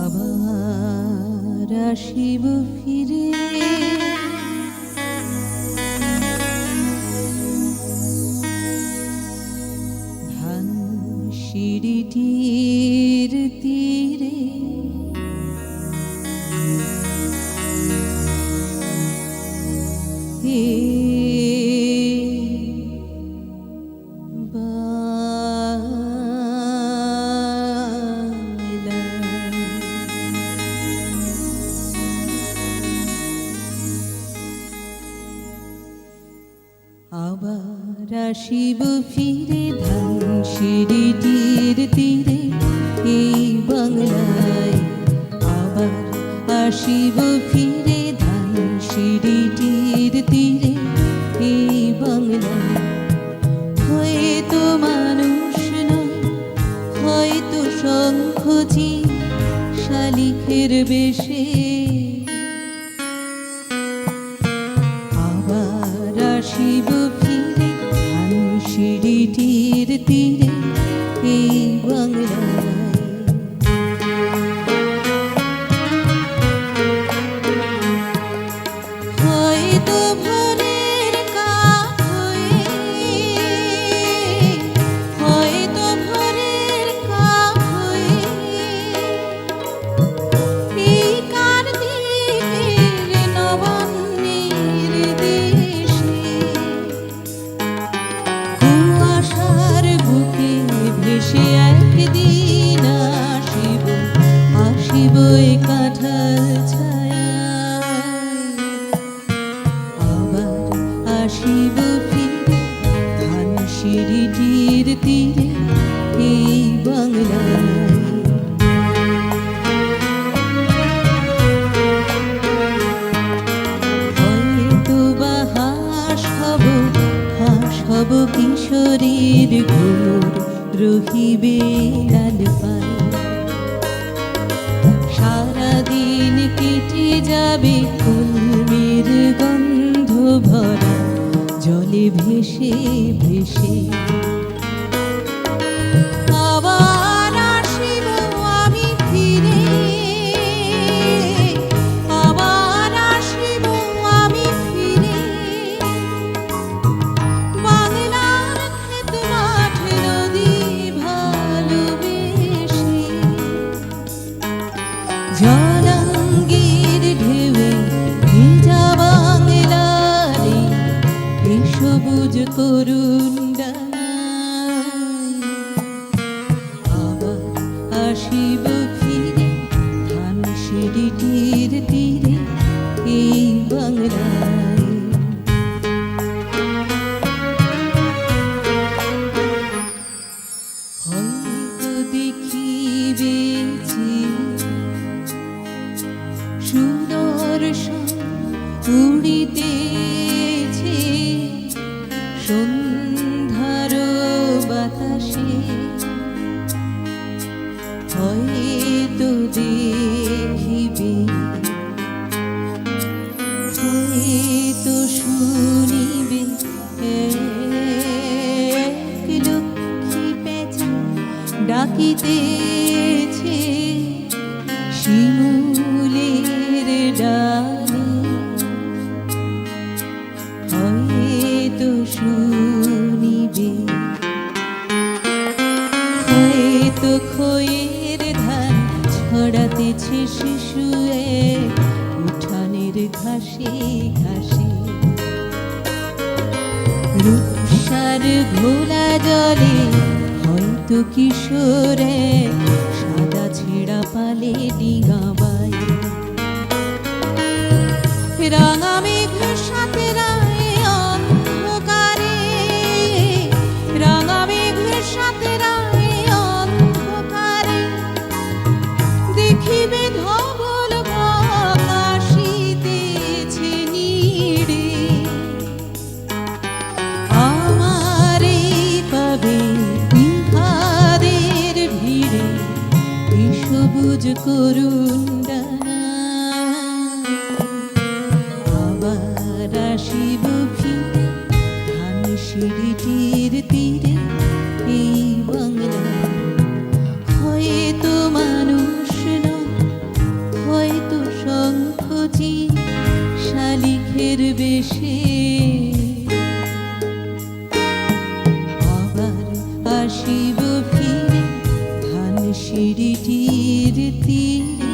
আবার আসিব ফিরে ধানসিঁড়িটির তীরে আবার আসিব ফিরে ধানসিঁড়িটির তীরে এই বাংলায় আবার আসিব ফিরে ধানসিঁড়িটির তীরে এই বাংলায় হয়তো মানুষ নয় হয়তো শঙ্খচি শালিখের বেশে আবার আসিব ফিরে ধানসিঁড়িটির তীরে এই বাংলায় হয়তো ভোরের কাক হয়ে হয়তো ভোরের কাক হয়ে এই কার্তিকের নবান্নের দেশে কুয়াশার বুকে ভেসে একদিন আসিব আসিব এই কাঁঠাল ছায়ায় আবার আসিব ফিরে ধানসিঁড়িটির তীরে এই বাংলায় হয়তো বা হাঁস হব কিশোরীর ঘোর রহিবে লাল পায় সারাদিন কেটে যাবে কলমের গন্ধ ভরা জলে ভেসে ভেসে আবার আসিব আমি ফিরে আবার আসিব আমি ফিরে বাংলার ক্ষেত মাঠ নদী ভালোবেসে জলাঙ্গির ঢেউয়ে ভেজা বাংলারে এই সবুজ করুণ ডানায় আবার আসিব ফিরে ধানসিঁড়িটির তীরে এই বাংলায় হয়তো দেখিবেছি সুদর্শন উড়িতেছে সন্ধ্যার বাতাসে হয়তো দেখিবে হয়তো শুনিবে এক লক্ষ্মী পেঁচা ডাকিতেছে শিমুলের ডালে হয়তো শুনিবে হয়তো খয়ের ধান ছড়াতেছে শিশু উঠানের ঘাসে ঘাসে রূপসার ঘোলা জলে হয়তো কিশোরে সাদা ছেঁড়া পালে ডিঙাবাই রাঙা মেঘ সাথে রায় অন্ধকারে রাঙা মেঘ সাথে রায় অন্ধকারে দেখিবে ধবল বক আসিতেছে নীড়ে আমারে পাবে ইহাদের ভিড়ে এই সবুজ করুণ ডানা আবার আসিব ফিরে ধানসিঁড়িটির তীরে এই বাংলায় হয়তো মানুষ নয় আসিব ফিরে ধান সিঁড়িটির তীরে